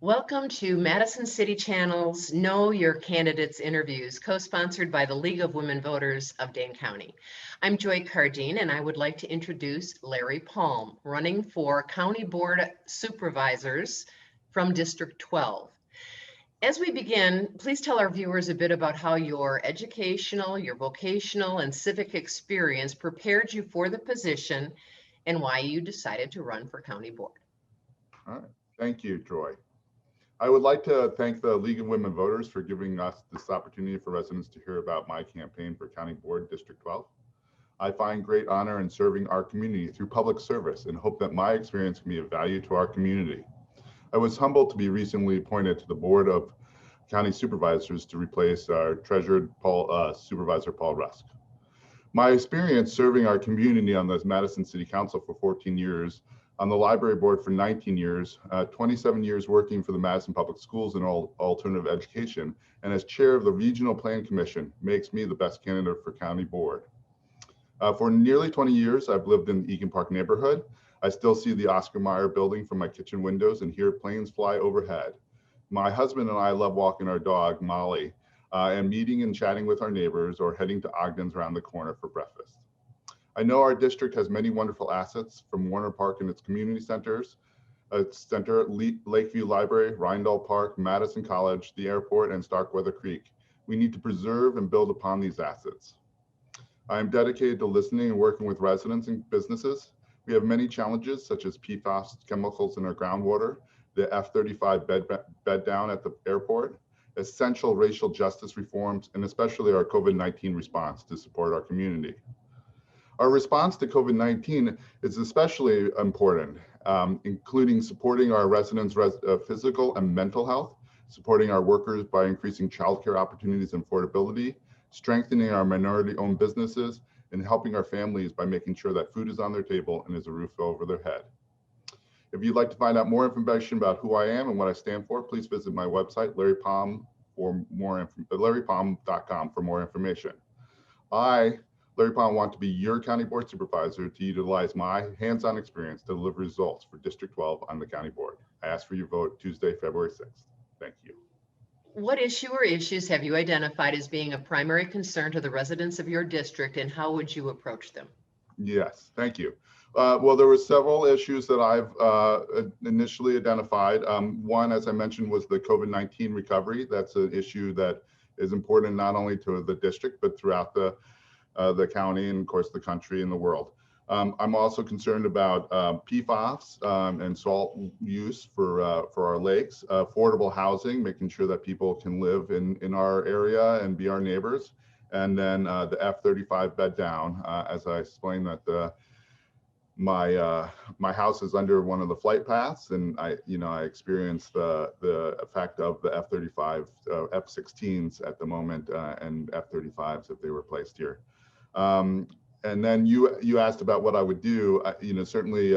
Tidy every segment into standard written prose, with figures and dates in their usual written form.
Welcome to Madison City Channel's Know Your Candidates interviews, co-sponsored by the League of Women Voters of Dane County. I'm Joy Cardine, and I would like to introduce Larry Palm, running for County Board Supervisors from District 12. As we begin, please tell our viewers a bit about how your educational, your vocational, and civic experience prepared you for the position and why you decided to run for County Board. All right. Thank you, Joy. I would like to thank the League of Women Voters for giving us this opportunity for residents to hear about my campaign for County Board District 12. I find great honor in serving our community through public service and hope that my experience can be of value to our community. I was humbled to be recently appointed to the Board of County Supervisors to replace our Treasurer Supervisor Paul Rusk. My experience serving our community on the Madison City Council for 14 years, on the library board for 19 years, 27 years working for the Madison Public Schools in alternative education, and as chair of the Regional Plan Commission makes me the best candidate for county board. For nearly 20 years, I've lived in the Egan Park neighborhood. I still see the Oscar Mayer building from my kitchen windows and hear planes fly overhead. My husband and I love walking our dog, Molly, and meeting and chatting with our neighbors or heading to Ogden's around the corner for breakfast. I know our district has many wonderful assets, from Warner Park and its community centers, Lakeview Library, Rindall Park, Madison College, the airport, and Starkweather Creek. We need to preserve and build upon these assets. I am dedicated to listening and working with residents and businesses. We have many challenges, such as PFAS chemicals in our groundwater, the F-35 bed down at the airport, essential racial justice reforms, and especially our COVID-19 response to support our community. Our response to COVID-19 is especially important, including supporting our residents' physical and mental health, supporting our workers by increasing childcare opportunities and affordability, strengthening our minority-owned businesses, and helping our families by making sure that food is on their table and is a roof over their head. If you'd like to find out more information about who I am and what I stand for, please visit my website, larrypalm.com, for more information. Larry Palm, want to be your county board supervisor to utilize my hands-on experience to deliver results for District 12 on the county board. I ask for your vote Tuesday, February 6th. Thank you. What issue or issues have you identified as being a primary concern to the residents of your district, and how would you approach them? Yes, thank you. Well, there were several issues that I've initially identified. One, as I mentioned, was the COVID-19 recovery. That's an issue that is important not only to the district, but throughout the county and of course the country and the world. I'm also concerned about PFAS and salt use for our lakes, affordable housing, making sure that people can live in our area and be our neighbors, and then the F-35 bed down. As I explained, that my house is under one of the flight paths, and I experienced the effect of the F-35 F-16s at the moment, and F-35s if they were placed here. And then you asked about what I would do. Certainly,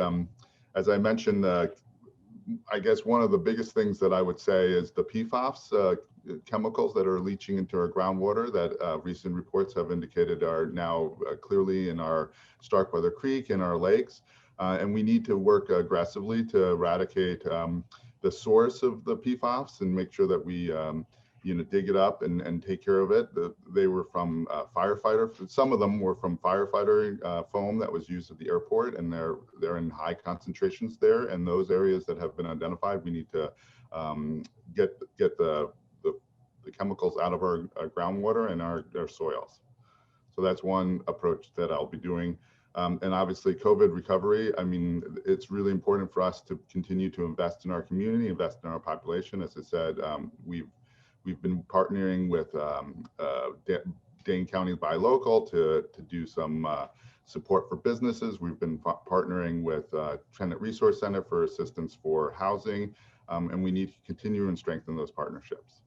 as I mentioned, I guess one of the biggest things that I would say is the PFAS chemicals that are leaching into our groundwater that recent reports have indicated are now clearly in our Starkweather Creek and our lakes. And we need to work aggressively to eradicate the source of the PFAS and make sure that we dig it up and take care of it. They were from firefighter. Some of them were from firefighter foam that was used at the airport, and they're in high concentrations there. And those areas that have been identified, we need to get the chemicals out of our groundwater and our soils. So that's one approach that I'll be doing. And obviously COVID recovery, I mean, it's really important for us to continue to invest in our community, invest in our population. As I said, we've been partnering with Dane County Buy Local to do some support for businesses. We've been partnering with Tenant Resource Center for assistance for housing, and we need to continue and strengthen those partnerships.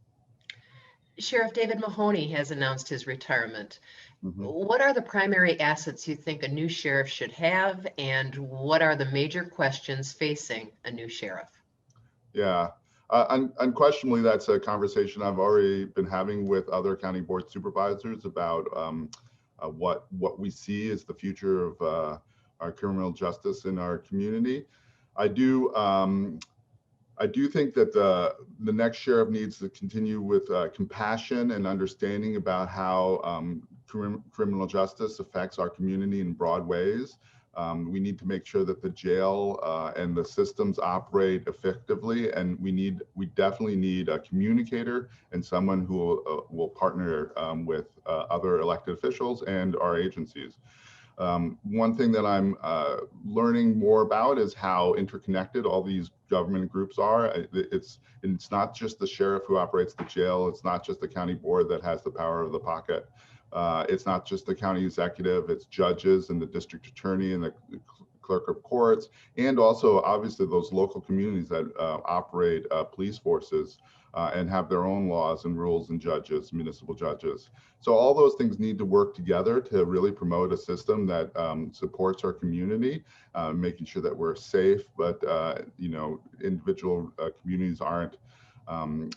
Sheriff David Mahoney has announced his retirement. Mm-hmm. What are the primary assets you think a new sheriff should have, and what are the major questions facing a new sheriff? Yeah. Unquestionably, that's a conversation I've already been having with other county board supervisors about what we see as the future of our criminal justice in our community. I do I do think that the next sheriff needs to continue with compassion and understanding about how criminal justice affects our community in broad ways. We need to make sure that the jail and the systems operate effectively, and we definitely need a communicator and someone who will partner with other elected officials and our agencies. One thing that I'm learning more about is how interconnected all these government groups are. It's not just the sheriff who operates the jail. It's not just the county board that has the power of the pocket. It's not just the county executive. It's judges and the district attorney and the clerk of courts, and also obviously those local communities that operate police forces and have their own laws and rules and judges, municipal judges. So all those things need to work together to really promote a system that supports our community, making sure that we're safe, but individual communities aren't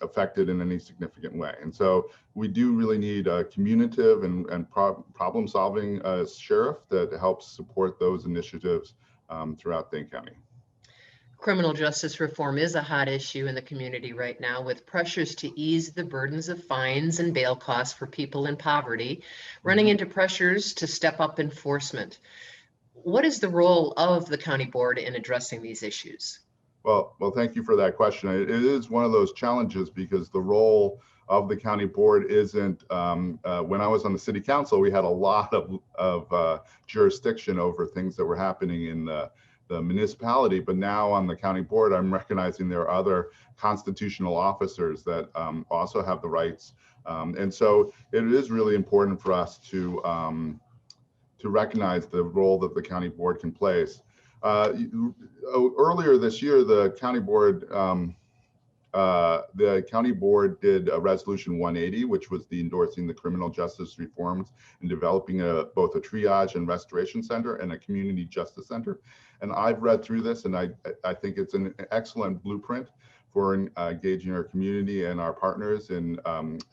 affected in any significant way. And so we do really need a communicative and problem-solving sheriff that helps support those initiatives throughout Dane County. Criminal justice reform is a hot issue in the community right now, with pressures to ease the burdens of fines and bail costs for people in poverty, running into pressures to step up enforcement. What is the role of the county board in addressing these issues? Well, thank you for that question. It is one of those challenges because the role of the county board isn't, when I was on the city council, we had a lot of jurisdiction over things that were happening in the municipality, but now on the county board, I'm recognizing there are other constitutional officers that also have the rights. And so it is really important for us to recognize the role that the county board can play. Earlier this year, the county board did a resolution 180, which was endorsing the criminal justice reforms and developing both a triage and restoration center and a community justice center. And I've read through this, and I think it's an excellent blueprint for engaging our community and our partners in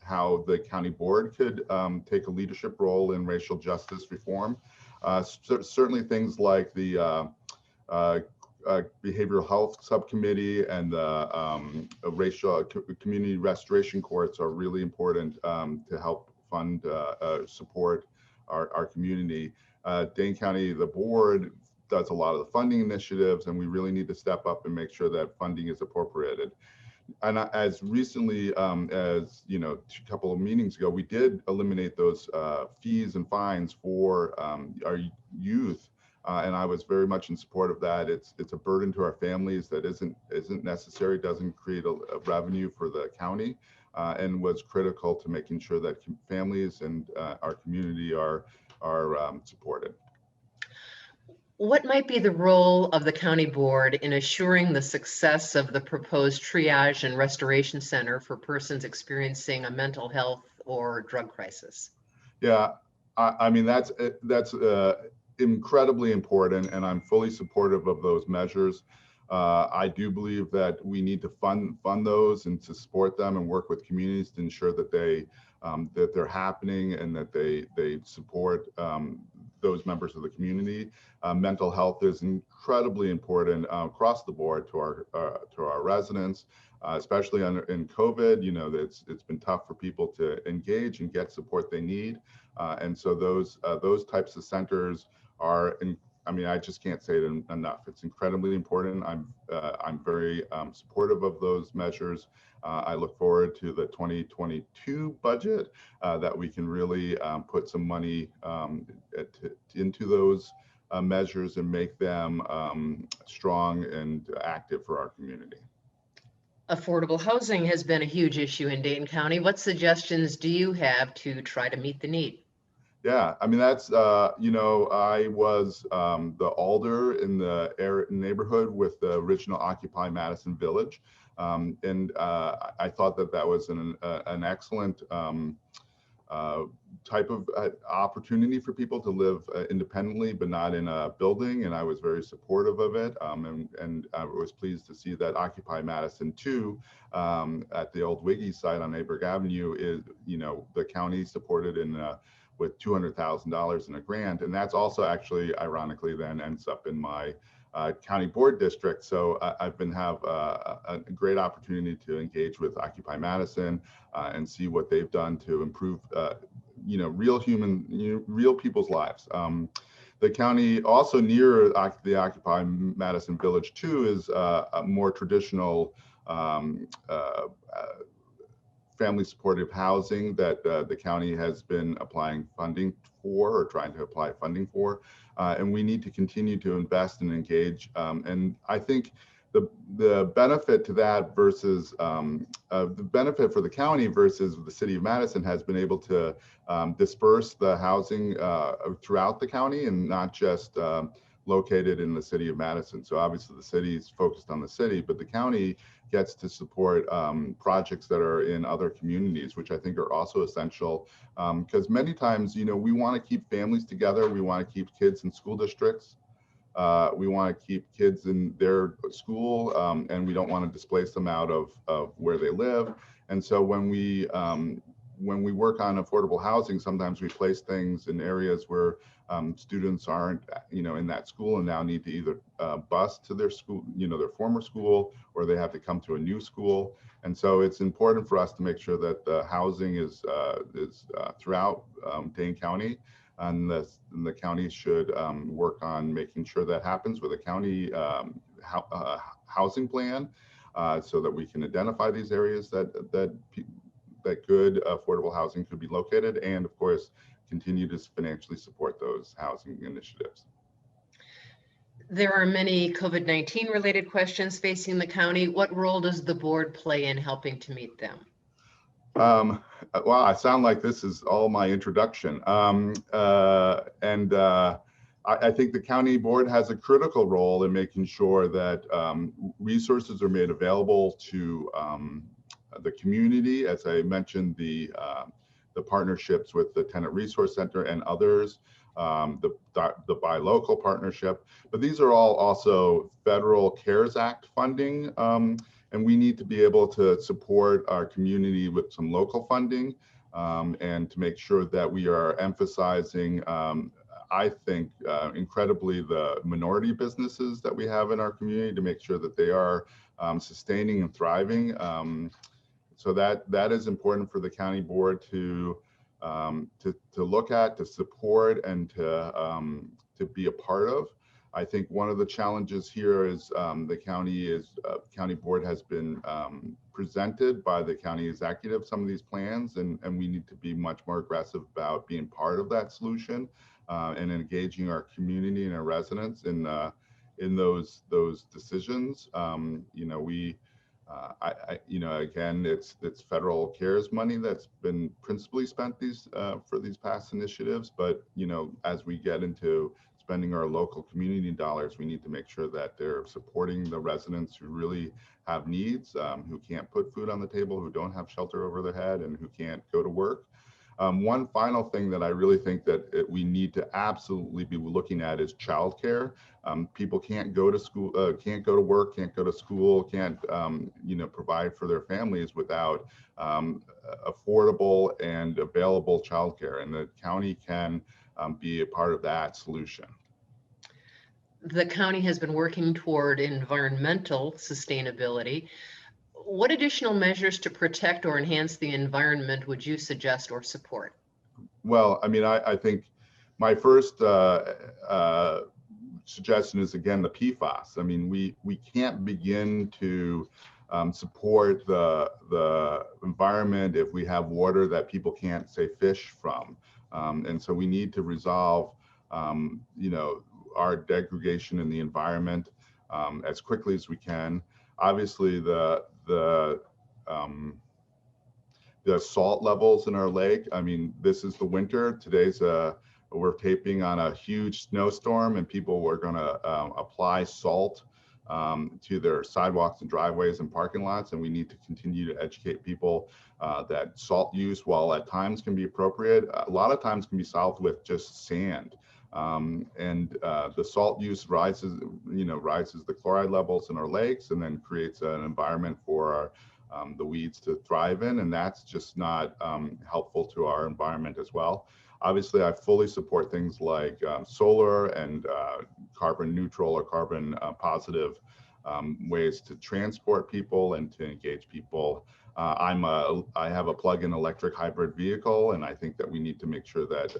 how the county board could take a leadership role in racial justice reform. Certainly things like the behavioral health subcommittee and the racial community restoration courts are really important to help fund support our community. Dane County, the board does a lot of the funding initiatives, and we really need to step up and make sure that funding is appropriated. And as recently as a couple of meetings ago, we did eliminate those fees and fines for our youth. And I was very much in support of that. It's a burden to our families that isn't necessary, doesn't create a revenue for the county, and was critical to making sure that families and our community are supported. What might be the role of the county board in assuring the success of the proposed triage and restoration center for persons experiencing a mental health or drug crisis? Yeah, I mean, that's incredibly important, and I'm fully supportive of those measures. I do believe that we need to fund those and to support them and work with communities to ensure that they're happening and that they support those members of the community. Mental health is incredibly important across the board to our residents, especially in COVID. It's been tough for people to engage and get support they need, and so those types of centers are. I just can't say it enough. It's incredibly important. I'm very supportive of those measures. I look forward to the 2022 budget that we can really put some money into those measures and make them strong and active for our community. Affordable housing has been a huge issue in Dane County. What suggestions do you have to try to meet the need? Yeah, that's, I was the alder in the neighborhood with the original Occupy Madison Village. And I thought that was an excellent type of opportunity for people to live independently, but not in a building. And I was very supportive of it. And I was pleased to see that Occupy Madison 2 at the old Wiggy site on Aberg Avenue is, the county supported with $200,000 in a grant. And that's also actually, ironically, then ends up in my county board district. So I've been have a great opportunity to engage with Occupy Madison and see what they've done to improve, real people's lives. The county also near the Occupy Madison Village too is a more traditional family supportive housing that the county has been applying funding for or trying to apply funding for. And we need to continue to invest and engage. And I think the benefit to that versus the benefit for the county versus the city of Madison has been able to disperse the housing throughout the county and not just located in the city of Madison. So obviously the city is focused on the city, but the county gets to support projects that are in other communities, which I think are also essential because many times, we want to keep families together. We want to keep kids in school districts. We want to keep kids in their school and we don't want to displace them out of where they live. And so when we work on affordable housing, sometimes we place things in areas where students aren't, in that school and now need to either bus to their school, their former school, or they have to come to a new school. And so it's important for us to make sure that the housing is throughout Dane County. And the county should work on making sure that happens with a county housing plan so that we can identify these areas that good affordable housing could be located, and of course continue to financially support those housing initiatives. There are many COVID-19 related questions facing the county. What role does the board play in helping to meet them? Wow, I sound like this is all my introduction. I think the county board has a critical role in making sure that resources are made available to the community. As I mentioned, the partnerships with the Tenant Resource Center and others, the buy local partnership, but these are all also federal CARES Act funding. And we need to be able to support our community with some local funding and to make sure that we are emphasizing, I think, incredibly the minority businesses that we have in our community to make sure that they are sustaining and thriving. So that is important for the county board to look at, to support, and to be a part of. I think one of the challenges here is the county board has been presented by the county executive some of these plans, and we need to be much more aggressive about being part of that solution and engaging our community and our residents in those decisions. Again, it's federal CARES money that's been principally spent for these past initiatives, but as we get into spending our local community dollars, we need to make sure that they're supporting the residents who really have needs, who can't put food on the table, who don't have shelter over their head, and who can't go to work. One final thing that I really think that we need to absolutely be looking at is childcare. People can't go to school, can't go to work, can't go to school, can't provide for their families without affordable and available childcare, and the county can be a part of that solution. The county has been working toward environmental sustainability. What additional measures to protect or enhance the environment would you suggest or support? Well, I think my first suggestion is, again, the PFAS. We can't begin to support the environment if we have water that people can't, say, fish from. And so we need to resolve, our degradation in the environment as quickly as we can. Obviously, the salt levels in our lake. This is the winter. We're taping on a huge snowstorm, and people were going to apply salt to their sidewalks and driveways and parking lots. And we need to continue to educate people that salt use, while at times can be appropriate, a lot of times can be solved with just sand. The salt use rises the chloride levels in our lakes, and then creates an environment for the weeds to thrive in, and that's just not helpful to our environment as well. Obviously, I fully support things like solar and carbon neutral or carbon positive ways to transport people and to engage people. I have a plug-in electric hybrid vehicle, and I think that we need to make sure that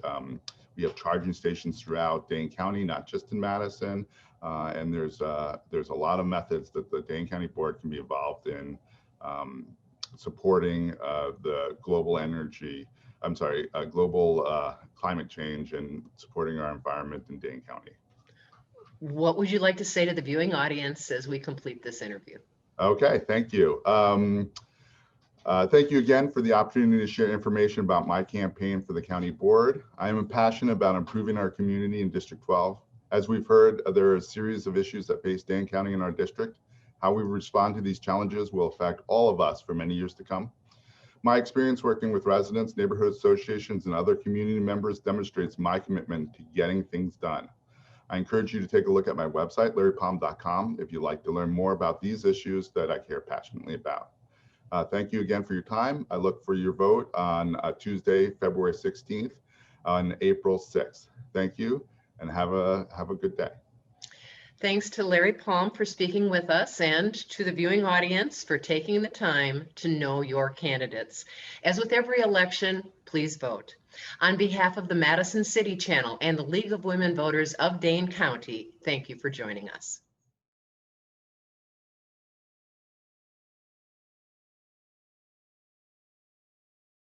we have charging stations throughout Dane County, not just in Madison. And there's a lot of methods that the Dane County Board can be involved in supporting the global climate change and supporting our environment in Dane County. What would you like to say to the viewing audience as we complete this interview? Okay, thank you. Thank you again for the opportunity to share information about my campaign for the county board. I am passionate about improving our community in District 12. As we've heard, there are a series of issues that face Dane County in our district. How we respond to these challenges will affect all of us for many years to come. My experience working with residents, neighborhood associations, and other community members demonstrates my commitment to getting things done. I encourage you to take a look at my website, larrypalm.com, if you'd like to learn more about these issues that I care passionately about. Thank you again for your time. I look for your vote on Tuesday, February 16th, on April 6th. Thank you, and have a good day. Thanks to Larry Palm for speaking with us, and to the viewing audience for taking the time to know your candidates. As with every election, please vote. On behalf of the Madison City Channel and the League of Women Voters of Dane County, thank you for joining us.